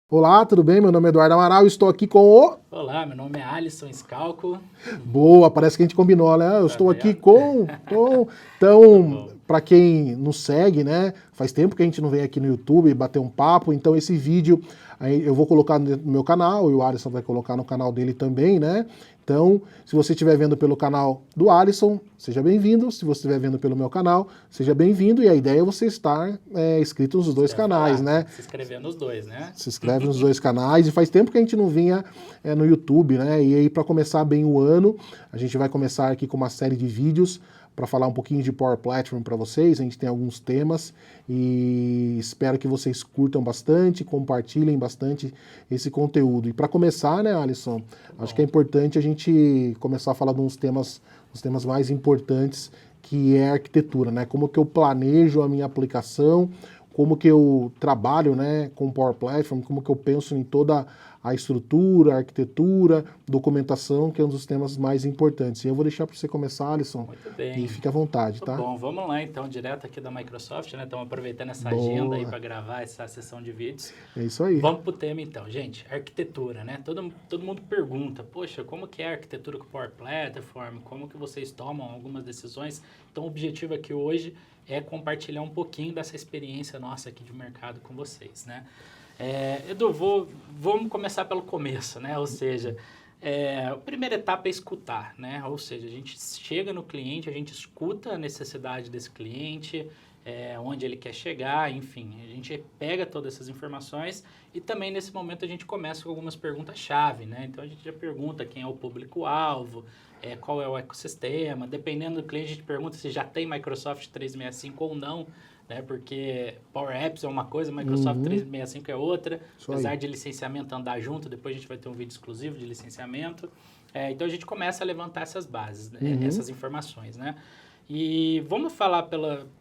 Olá, tudo bem? Meu nome é Eduardo Amaral e estou aqui com o... Olá, meu nome é Alisson Scalco. Boa, parece que a gente combinou, né? Eu Tá estou aqui vendo? com... Muito Então, bom. para quem nos segue, né? Faz tempo que a gente não vem aqui no YouTube bater um papo, então esse vídeo aí eu vou colocar no meu canal e o Alisson vai colocar no canal dele também, né? Então, se você estiver vendo pelo canal do Alisson, seja bem-vindo. Se você estiver vendo pelo meu canal, seja bem-vindo. E a ideia é você estar inscrito nos Isso dois que eu ia canais, falar, tem né? que se inscrever nos dois, né? Se inscreve nos dois canais e faz tempo que a gente não vinha no YouTube, né? E aí, para começar bem o ano, a gente vai começar aqui com uma série de vídeos para falar um pouquinho de Power Platform para vocês. A gente tem alguns temas e espero que vocês curtam bastante, compartilhem bastante esse conteúdo. E para começar, né, Alisson, Muito acho que é bom. importante a gente começar a falar de uns temas, os temas mais importantes, que é a arquitetura, né? Como que eu planejo a minha aplicação, como que eu trabalho, né, com o Power Platform, como que eu penso em toda a estrutura, a arquitetura, documentação, que é um dos temas mais importantes. E eu vou deixar para você começar, Alisson, Muito e bem. fique à vontade, Muito tá? bom. Vamos lá então, direto aqui da Microsoft, né? Estamos aproveitando essa agenda aí Boa, para gravar essa sessão de vídeos. é isso aí. Vamos pro tema então, gente. Arquitetura, né? Todo mundo pergunta, poxa, como que é a arquitetura com o Power Platform? Como que vocês tomam algumas decisões? Então, o objetivo aqui hoje é compartilhar um pouquinho dessa experiência nossa aqui de mercado com vocês, né? Edu, vamos começar pelo começo, né? Ou seja, a primeira etapa é escutar, né? Ou seja, a gente chega no cliente, a gente escuta a necessidade desse cliente, onde ele quer chegar, enfim, a gente pega todas essas informações e também nesse momento a gente começa com algumas perguntas-chave, né? Então a gente já pergunta quem é o público-alvo, qual é o ecossistema, dependendo do cliente a gente pergunta se já tem Microsoft 365 ou não, né? Porque Power Apps é uma coisa, Microsoft Uhum, 365 é outra, isso apesar aí. de licenciamento andar junto, depois a gente vai ter um vídeo exclusivo de licenciamento. Então a gente começa a levantar essas bases, né? Uhum, Essas informações, né? E vamos falar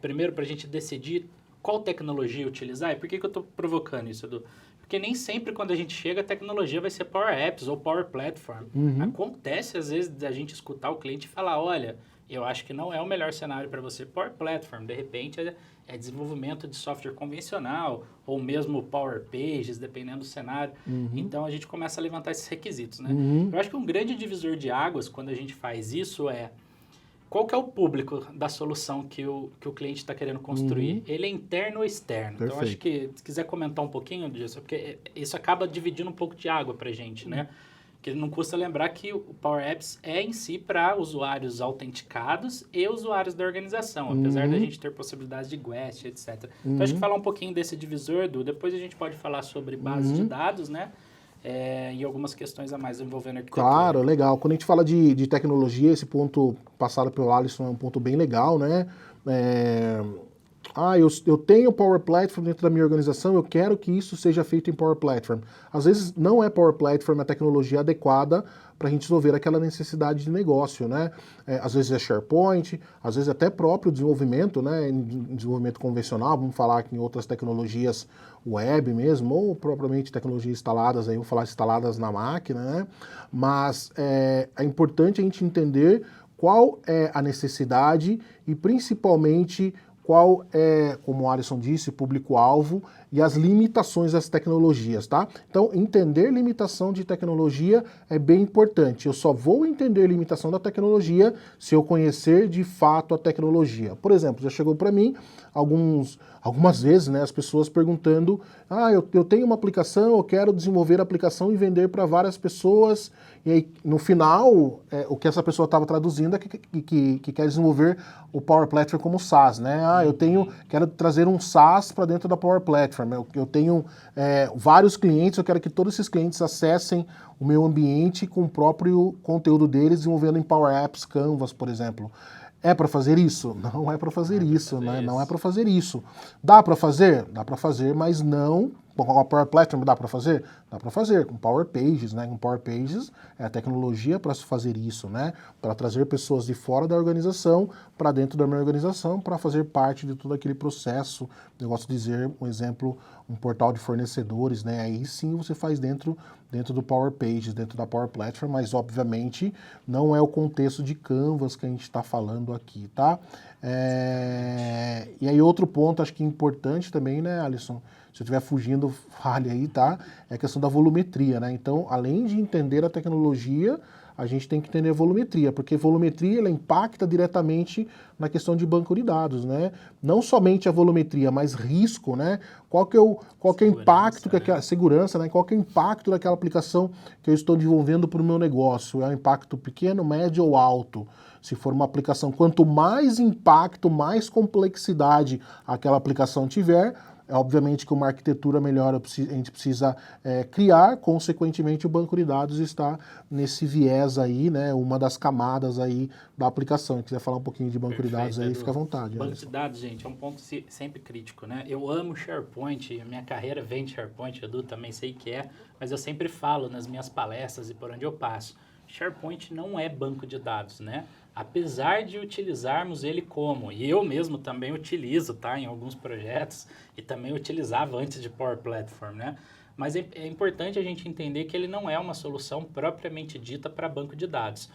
primeiro para a gente decidir qual tecnologia utilizar. E por que eu estou provocando isso, Edu? Porque nem sempre quando a gente chega a tecnologia vai ser Power Apps ou Power Platform. uhum, Acontece às vezes da gente escutar o cliente e falar, olha, eu acho que não é o melhor cenário para você Power Platform. De repente é desenvolvimento de software convencional ou mesmo Power Pages, dependendo do cenário. uhum, Então a gente começa a levantar esses requisitos, né? uhum, Eu acho que um grande divisor de águas quando a gente faz isso qual que é o público da solução que o cliente está querendo construir? uhum. Ele é interno ou externo? Então, acho Perfeito. que, se quiser comentar um pouquinho disso, porque isso acaba dividindo um pouco de água para a gente, né? Porque não custa lembrar que o Power Apps é em si para usuários autenticados e usuários da organização, apesar da Uhum, gente ter possibilidades de guest, etc. Então, acho que uhum, falar um pouquinho desse divisor, Edu, depois a gente pode falar sobre bases de uhum. dados, né? E algumas questões a mais envolvendo arquitetura. Claro, legal. Quando a gente fala de tecnologia, esse ponto passado pelo Alisson é um ponto bem legal, né? É, eu tenho Power Platform dentro da minha organização, eu quero que isso seja feito em Power Platform. Às vezes não é Power Platform a tecnologia adequada para a gente resolver aquela necessidade de negócio, né? Às vezes é SharePoint, às vezes até próprio desenvolvimento, né? Em desenvolvimento convencional, vamos falar aqui em outras tecnologias web mesmo, ou propriamente tecnologias instaladas, aí vou falar instaladas na máquina, né? Mas é importante a gente entender qual é a necessidade e principalmente qual é, como o Alisson disse, público-alvo e as limitações das tecnologias, tá? Então, entender limitação de tecnologia é bem importante. Eu só vou entender limitação da tecnologia se eu conhecer de fato a tecnologia. Por exemplo, já chegou para mim algumas vezes, né, as pessoas perguntando: eu tenho uma aplicação, eu quero desenvolver a aplicação e vender para várias pessoas, e aí, no final, o que essa pessoa estava traduzindo é que quer desenvolver o Power Platform como SaaS, né? Quero trazer um SaaS para dentro da Power Platform. Eu tenho vários clientes, eu quero que todos esses clientes acessem o meu ambiente com o próprio conteúdo deles, desenvolvendo em Power Apps, Canvas, por exemplo. É para fazer isso? Não é para Não fazer é para isso, fazer né? Não é isso. para fazer isso. Dá para fazer? Dá para fazer, mas não. Com a Power Platform dá para fazer? Dá para fazer. Com Power Pages, né? Com Power Pages é a tecnologia para se fazer isso, né? Para trazer pessoas de fora da organização para dentro da minha organização para fazer parte de todo aquele processo. Eu gosto de dizer, um exemplo, um portal de fornecedores, né? Aí sim você faz dentro do Power Pages, dentro da Power Platform, mas obviamente não é o contexto de Canvas que a gente está falando aqui, tá? Exatamente. E aí outro ponto, acho que importante também, né, Alisson, Se eu estiver fugindo, fale aí, tá? É a questão da volumetria, né? Então, além de entender a tecnologia, a gente tem que entender a volumetria, porque volumetria ela impacta diretamente na questão de banco de dados, né? Não somente a volumetria, mas risco, né? Qual que é o impacto que aquela segurança, né? Qual que é o impacto daquela aplicação que eu estou desenvolvendo para o meu negócio? É um impacto pequeno, médio ou alto? Se for uma aplicação, quanto mais impacto, mais complexidade aquela aplicação tiver, é obviamente que uma arquitetura melhor a gente precisa criar, consequentemente o banco de dados está nesse viés aí, né, uma das camadas aí da aplicação. Se quiser falar um pouquinho de banco de dados aí, fica à vontade. Banco de dados, gente, é um ponto sempre crítico, né? Eu amo SharePoint, a minha carreira vem de SharePoint, Edu também sei que é, mas eu sempre falo nas minhas palestras e por onde eu passo, SharePoint não é banco de dados, né? Apesar de utilizarmos ele como, e eu mesmo também utilizo, tá, em alguns projetos, e também utilizava antes de Power Platform, né? Mas é importante a gente entender que ele não é uma solução propriamente dita para banco de dados.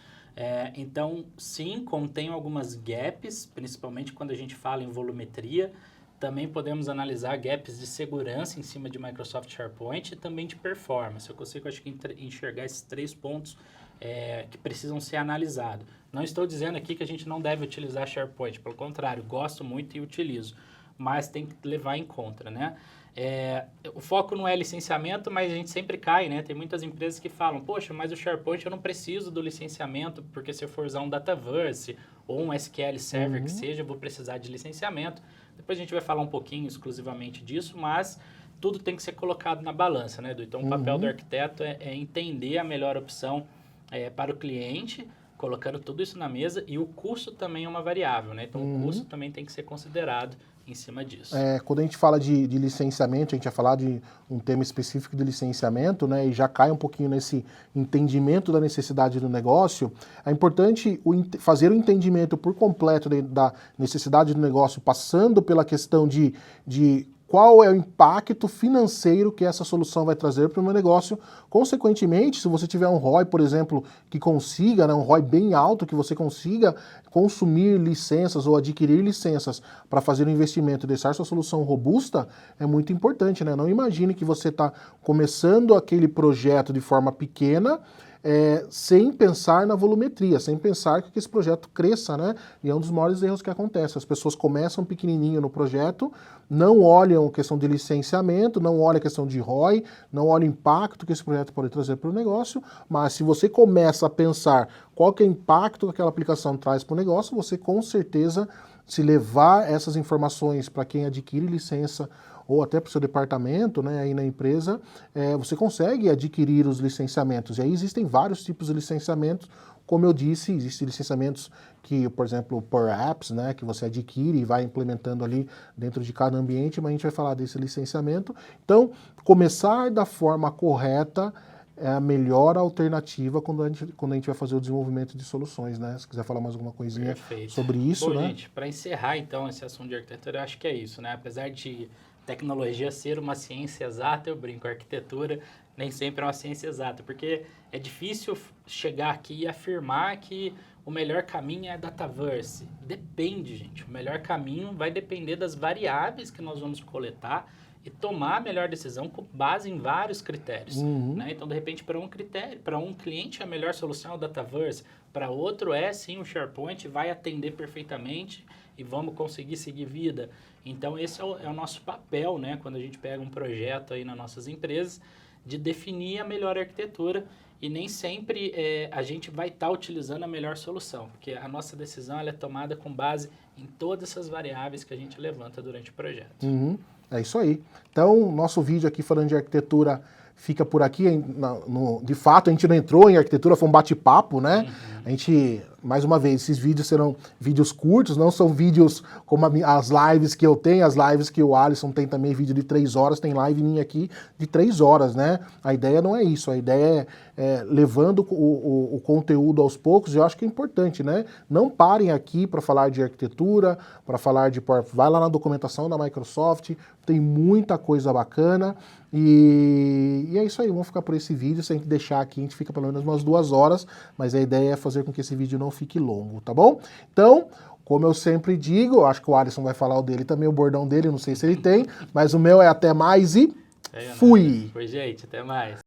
Então, sim, contém algumas gaps, principalmente quando a gente fala em volumetria. Também podemos analisar gaps de segurança em cima de Microsoft SharePoint e também de performance. Eu consigo, acho que, enxergar esses 3 pontos que precisam ser analisados. Não estou dizendo aqui que a gente não deve utilizar SharePoint, pelo contrário, gosto muito e utilizo, mas tem que levar em conta, né? O foco não é licenciamento, mas a gente sempre cai, né? Tem muitas empresas que falam, poxa, mas o SharePoint eu não preciso do licenciamento, porque se eu for usar um Dataverse ou um SQL Server que seja, eu vou precisar de licenciamento. Depois a gente vai falar um pouquinho exclusivamente disso, mas tudo tem que ser colocado na balança, né, Edu? Então, o papel do arquiteto é entender a melhor opção para o cliente, colocando tudo isso na mesa, e o custo também é uma variável, né? Então, o custo também tem que ser considerado em cima disso. Quando a gente fala de licenciamento, a gente vai falar de um tema específico de licenciamento, né, e já cai um pouquinho nesse entendimento da necessidade do negócio, é importante fazer o entendimento por completo da necessidade do negócio, passando pela questão de qual é o impacto financeiro que essa solução vai trazer para o meu negócio. Consequentemente, se você tiver um ROI, por exemplo, que consiga, né, um ROI bem alto, que você consiga consumir licenças ou adquirir licenças para fazer um investimento e deixar sua solução robusta, é muito importante, né? Não imagine que você está começando aquele projeto de forma pequena, sem pensar na volumetria, sem pensar que esse projeto cresça, né? E é um dos maiores erros que acontece. As pessoas começam pequenininho no projeto, não olham a questão de licenciamento, não olham a questão de ROI, não olham o impacto que esse projeto pode trazer para o negócio, mas se você começa a pensar qual que é o impacto que aquela aplicação traz para o negócio, você com certeza, se levar essas informações para quem adquire licença ou até para o seu departamento, né, aí na empresa, você consegue adquirir os licenciamentos. E aí existem vários tipos de licenciamentos, como eu disse, existem licenciamentos que, por exemplo, Power Apps, né, que você adquire e vai implementando ali dentro de cada ambiente, mas a gente vai falar desse licenciamento. Então, começar da forma correta é a melhor alternativa quando a gente vai fazer o desenvolvimento de soluções, né? Se quiser falar mais alguma coisinha sobre isso, bom, né? Gente, para encerrar então esse assunto de arquitetura, eu acho que é isso, né? Apesar de tecnologia ser uma ciência exata, eu brinco, a arquitetura nem sempre é uma ciência exata, porque é difícil chegar aqui e afirmar que o melhor caminho é Dataverse. Depende, gente. O melhor caminho vai depender das variáveis que nós vamos coletar e tomar a melhor decisão com base em vários critérios. Né? Então, de repente, para um cliente, a melhor solução é o Dataverse, para outro sim o SharePoint, vai atender perfeitamente e vamos conseguir seguir vida. Então, esse é o nosso papel, né? Quando a gente pega um projeto aí nas nossas empresas, de definir a melhor arquitetura, e nem sempre a gente vai estar utilizando a melhor solução, porque a nossa decisão ela é tomada com base em todas essas variáveis que a gente levanta durante o projeto. É isso aí. Então, nosso vídeo aqui falando de arquitetura fica por aqui. De fato, a gente não entrou em arquitetura, foi um bate-papo, né? A gente, mais uma vez, esses vídeos serão vídeos curtos, não são vídeos como as lives que eu tenho, as lives que o Alisson tem também, vídeo de 3 horas, tem live minha aqui de 3 horas, né? A ideia não é isso, a ideia é levando o conteúdo aos poucos, e eu acho que é importante, né? Não parem aqui para falar de arquitetura, para falar de Power. Vai lá na documentação da Microsoft, tem muita coisa bacana, e é isso aí, vamos ficar por esse vídeo, se a gente deixar aqui, a gente fica pelo menos umas 2 horas, mas a ideia é fazer com que esse vídeo não fique longo, tá bom? Então, Como eu sempre digo, acho que o Alisson vai falar o dele também, o bordão dele, não sei se ele tem, mas o meu é até mais e fui! Foi, gente, até mais.